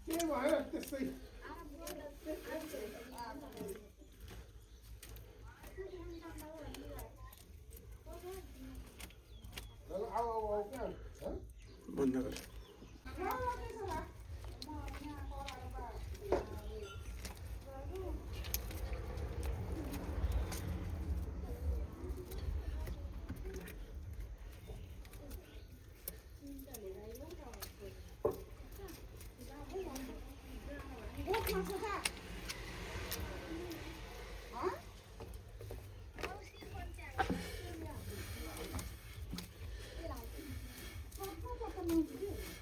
Det var hørt det sig. बंद कर Hãy subscribe cho kênh Ghiền Mì Gõ để không bỏ lỡ những video hấp dẫn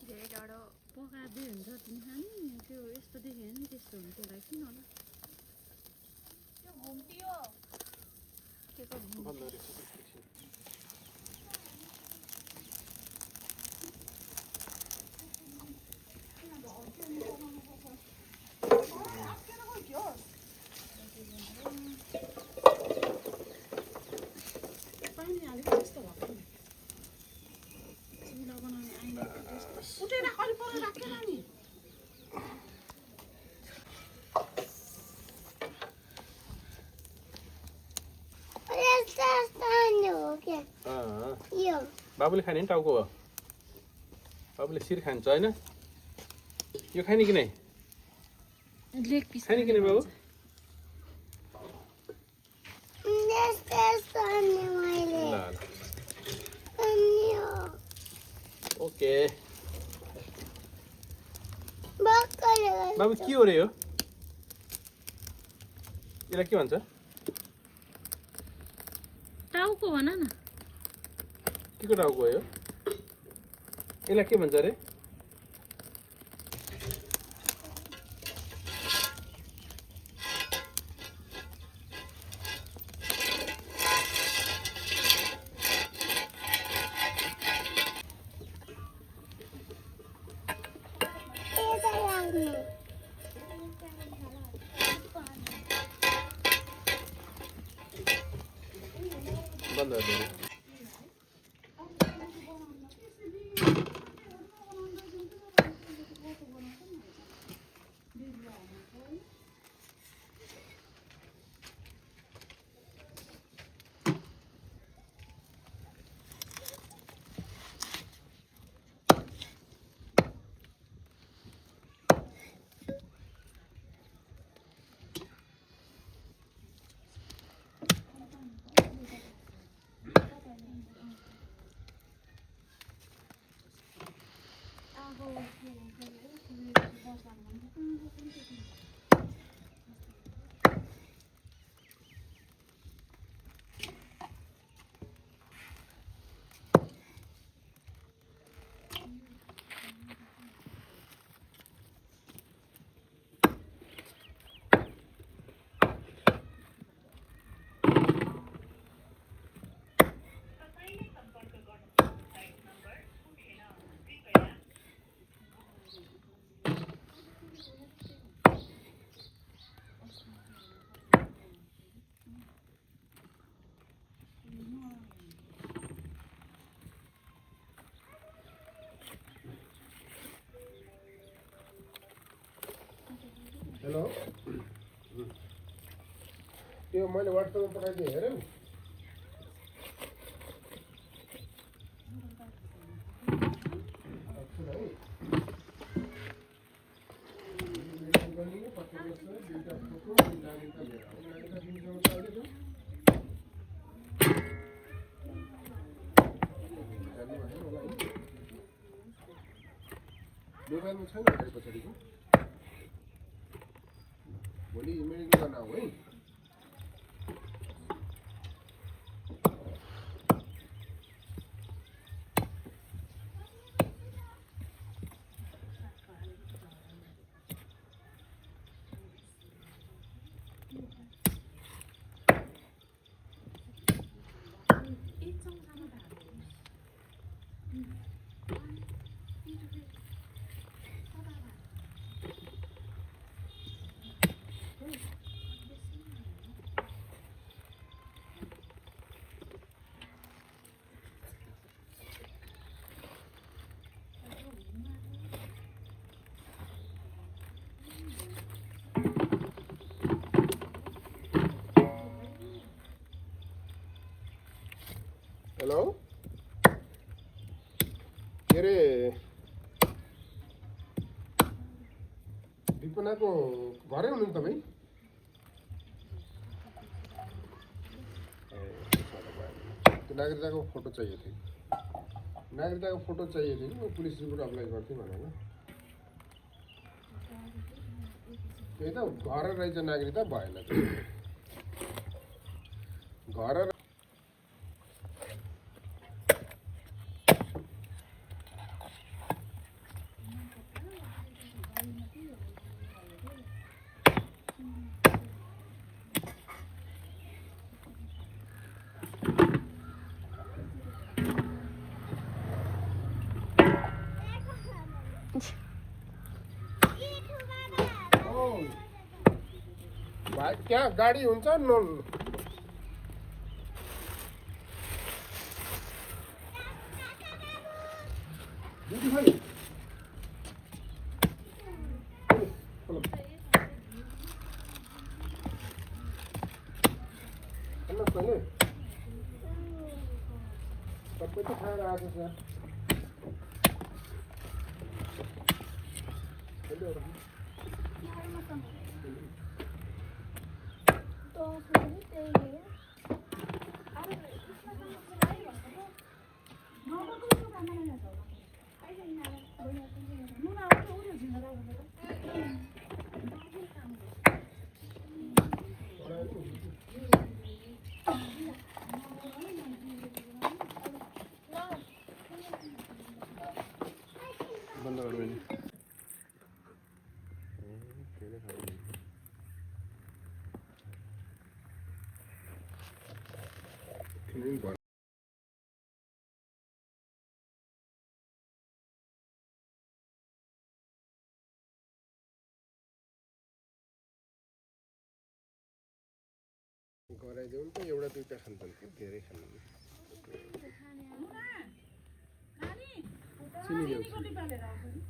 धेरै डाँडो पकाउँदै हुन्छ तिमी खाने त्यो यस्तो देख्यो नि त्यस्तो हुन्छ होला किन होला बाबुले खाने नि टाउको हो बाबुले शिर खान्छ होइन यो खाने कि नै लेग पिस खाने कि नै बाबु ओके बाबु के हो रे यो यसलाई के भन्छ टाउको भन न के को टाउको हो यो यसलाई के भन्छ अरे बन्द गरिदिनु हेलो यो मैले व्हाट्सएपमा पठाइदिएँ हेरौ मोबाइलमा छैन अगाडि पछाडिको भोलि मेडिकल गर्न आऊ है नागरिकताको घरै हुनुहुन्छ तपाईँ? त्यो नागरिकताको फोटो चाहियो थियो। नागरिकताको फोटो चाहियो थियो कि म पुलिस रिपोर्ट अप्लाई गर्थेँ भनेर। त्यही त घर रहेछ नागरिकता भएन घर भाइ त्यहाँ गाडी हुन्छ दिदी भाइ भन्नुहोस् न सबै त खाएर आएको छ बन्द गर्नु नि गराइदेऊ नि त एउटा दुईटा खान्छन् कि धेरै खानु चिनी ल्याउँछु दाढ़ी में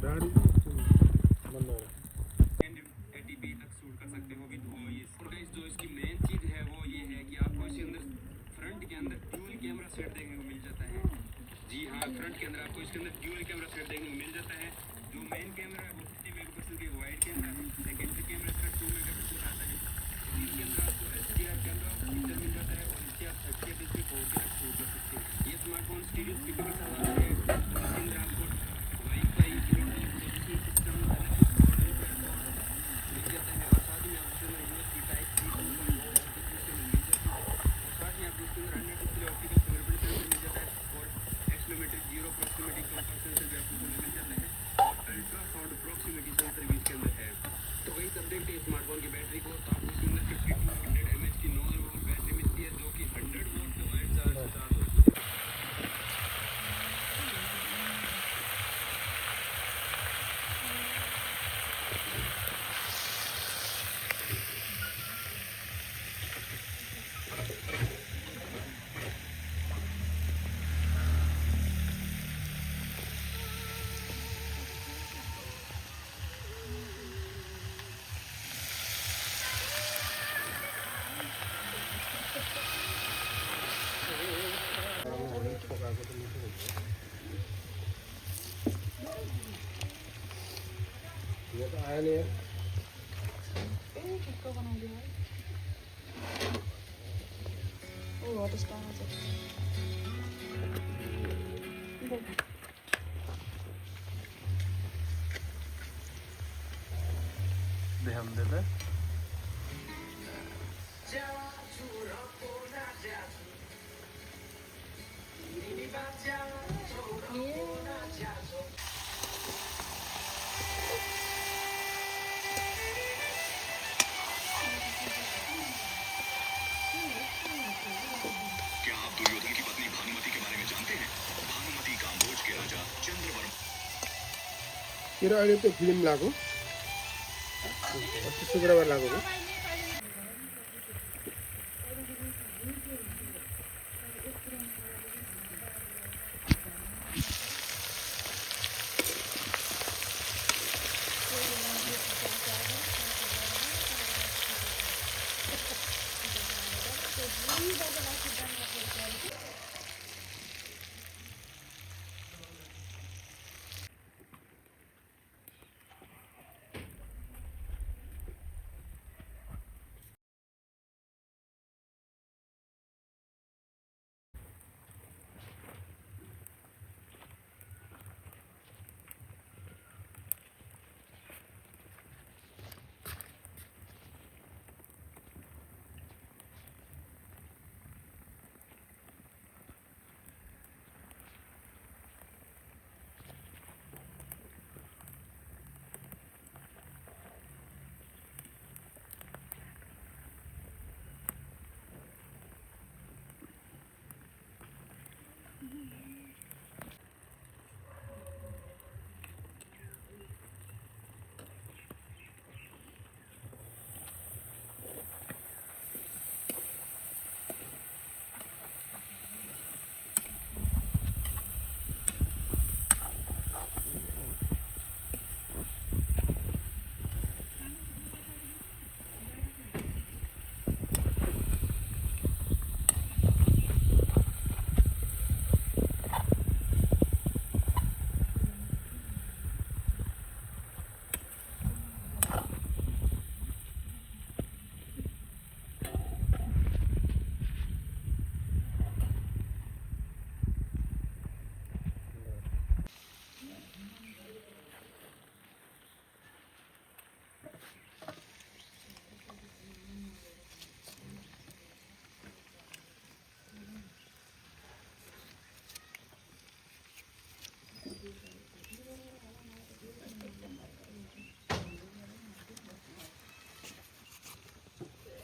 दाढ़ी एटीपी तक शूट कर सकते हो विद वॉइस। और गाइस जो इसकी मेन चीज है वो ये है कि आपको इसके अंदर फ्रंट के अंदर ड्यूल कैमरा सेट देखने को मिल जाता है। जी हाँ, फ्रंट के अंदर आपको इसके अंदर ड्यूल कैमरा सेट देखने को मिल जाता है। जो मेन कैमरा है वो 50 मेगापिक्सल की वाइड कैमरा है। सेकेंडरी कैमरा इसका 2 मेगापिक्सल का आता है। इसके अंदर आपको HDR कैमरा फीचर मिल जाता है और इसके आप 30 fps की 4K आप शूट कर सकते हैं। ये स्मार्टफोन स्टीरियो स्पीकर के साथ आता है। तो इसके अंदर आपको वाईफाई सिस्टम मिल जाता है और साथ में आपको USB टाइप C मिल जाता है और साथ में आपको इसके अंदर अन्य डिस्प्ले ऑप्टिकल फिंगरप्रिंट सेंसर मिल जाता है और एक्सलोमेट्रिक जीरो प्रॉक्सिमिटी कंपास सेंसर भी आपको मिल जाता है और अल्ट्रासाउंड प्रॉक्सिमिटी सेंसर भी इसके अंदर है। तो वही सब देखते हैं स्मार्टफोन की बैटरी को। तो आपको इसके अंदर 5200 mAh की 9 वोल्ट बैटरी मिलती है जो कि 100 वोल्ट से वाइड चार्ज होता है। ये तो आया नहीं है ध्यान देते दुर्योधन की पत्नी भानुमति के बारे में जानते हैं? भानुमति काम्बोज के राजा चंद्रवर्मा तेरो अहिले त्यो फिल्म लाग्यो अस्ति शुक्रबार लाग्यो हो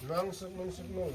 Langsung masuk nol.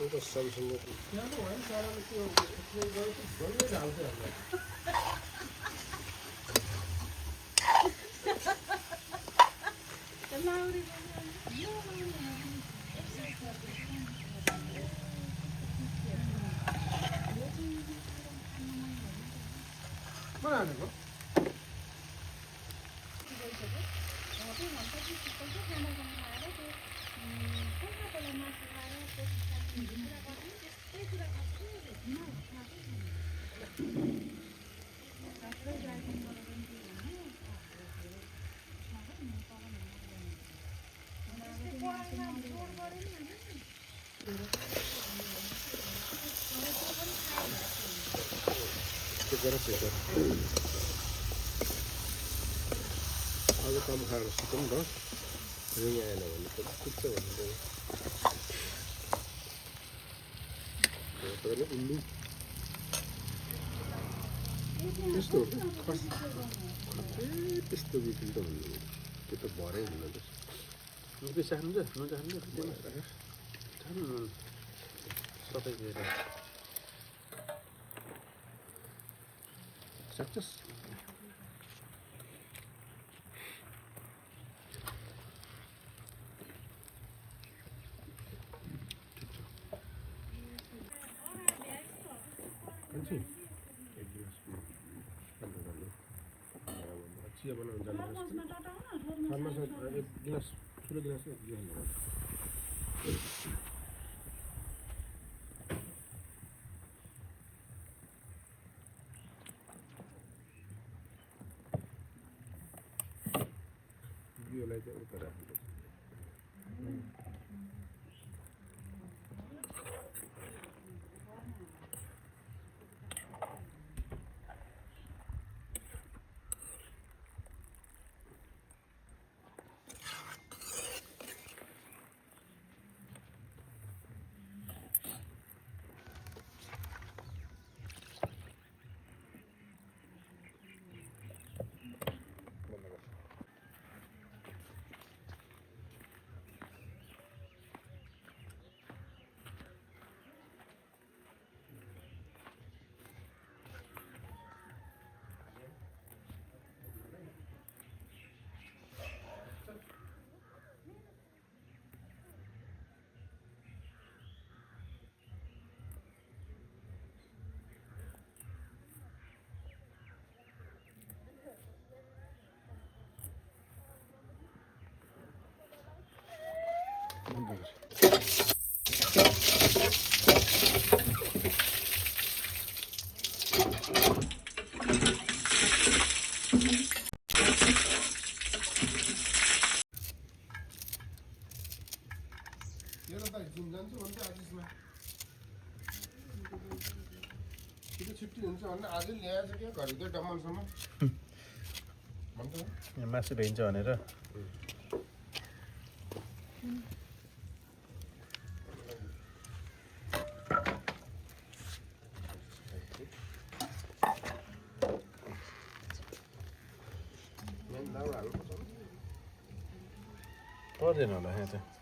तो Samsung में क्या तो है सारा में क्यों इसमें गए तो बड़े डालते हैं बनाने को आज काम खाएर सुतौँ न रिङ आएन भने त कुच्छ भन्दै उल्लु त्यस्तो त्यस्तो बिक्री त हुनु त्यो त भरै हुनु त नुन चाहनुहुन्छ सबै गएर सक्छस् एक गिलास चिया बनाउन जानुपर्छ थर्मस एक गिलास ठुलो गिलास एक गिलास योलाई चाहिँ उता राख्नुपर्छ जिम जान्छु भन्छ आशिषमा छिटो छुट्टी हुन्छ भने आजै ल्याएछ क्या घरिकै डम्मलसम्म भन्छ यहाँ मासु भइन्छ भनेर पर्दैन होला यहाँ चाहिँ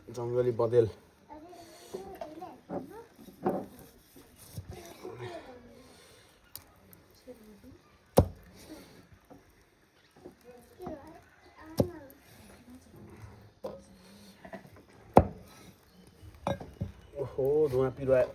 जङ्गली बँदेल ओहो धुआं पिरो आयो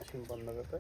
एकछिन बन्द गर्दा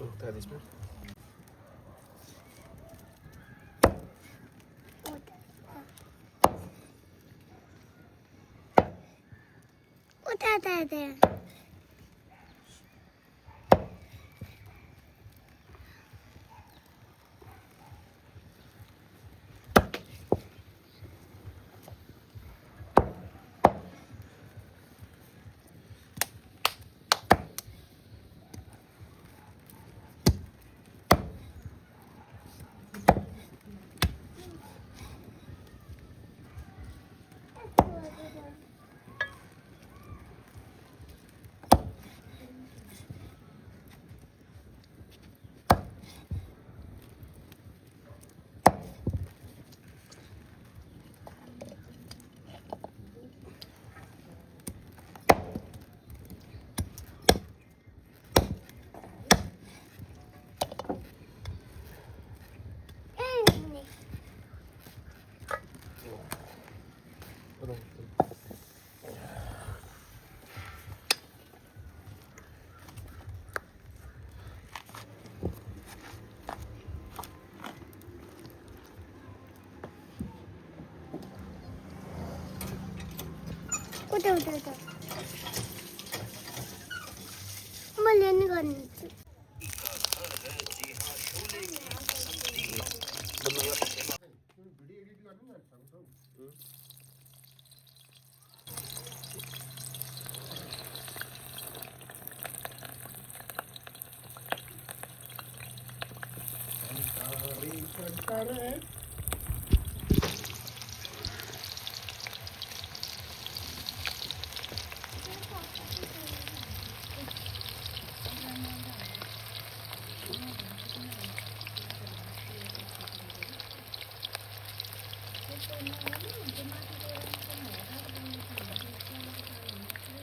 उठा दे इसमें उठाता है उठा उठा उठा मैले नि गर्नु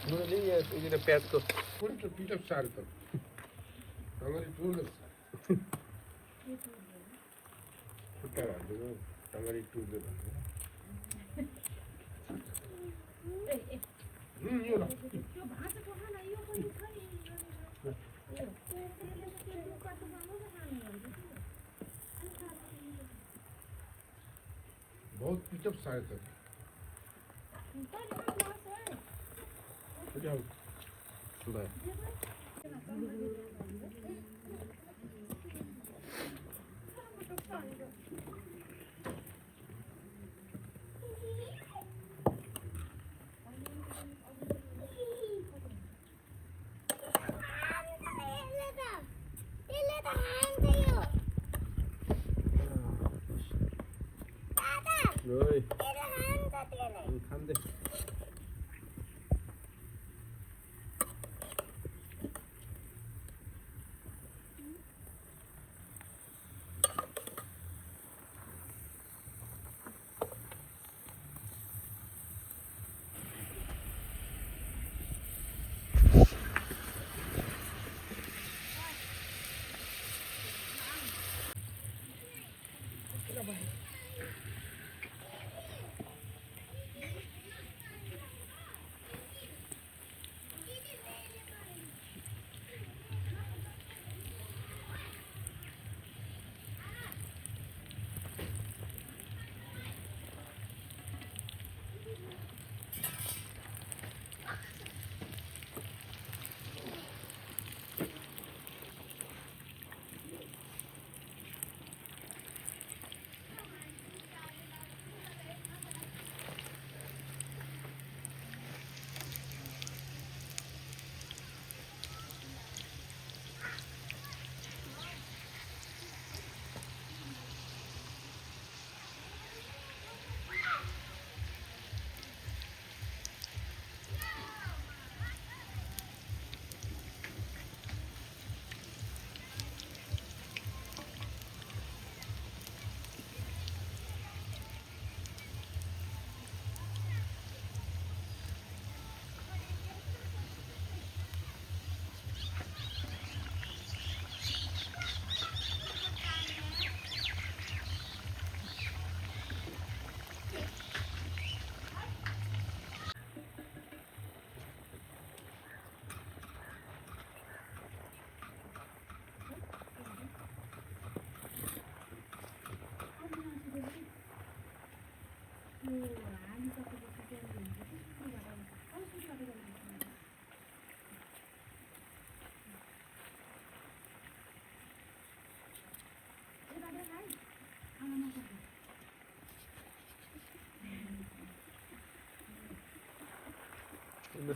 नुनले यहाँनिर प्याजको कुन चाहिँ पिटअप सार त टङ्गरी टुल्दो खुट्टा हालिदिनु टङ्गरी टुल्दो यो ल त्यो भाँचेको खाना यो पनि छ नि बहुत पिटअप सार त भयो ओइ खाँदै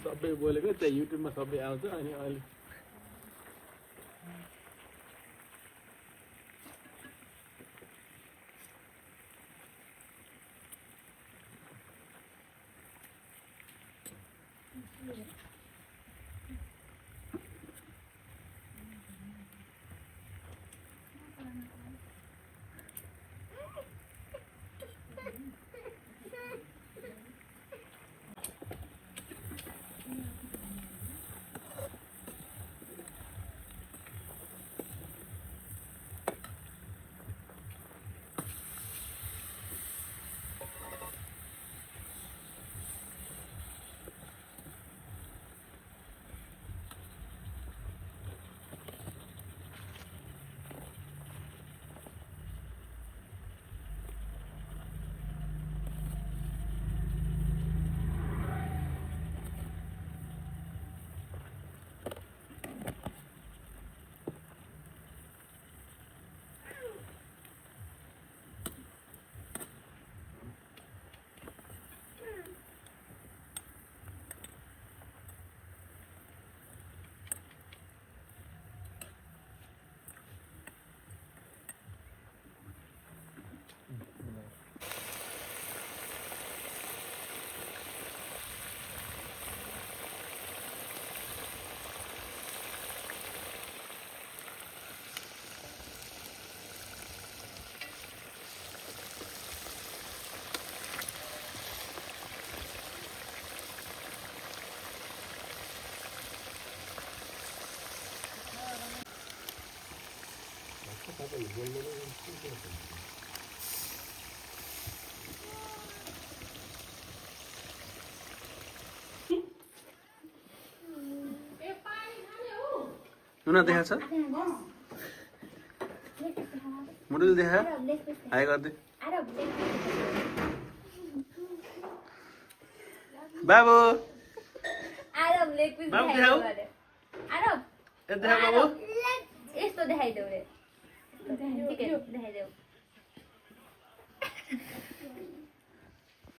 सबै बोलेको त्यहाँ युट्युबमा सबै आउँछ अनि अहिले तपाईँले बोल्दैन के गर्छ? नुना देखा छ मुडुल देखा हाय गर्दै बाबु आरब लेग पिस बाबु देखाइदेऊ देखाऊ। अरे आरब ए देखा बाबु यस्तो देखाइदेऊ रे ठिकै देखाइदेऊ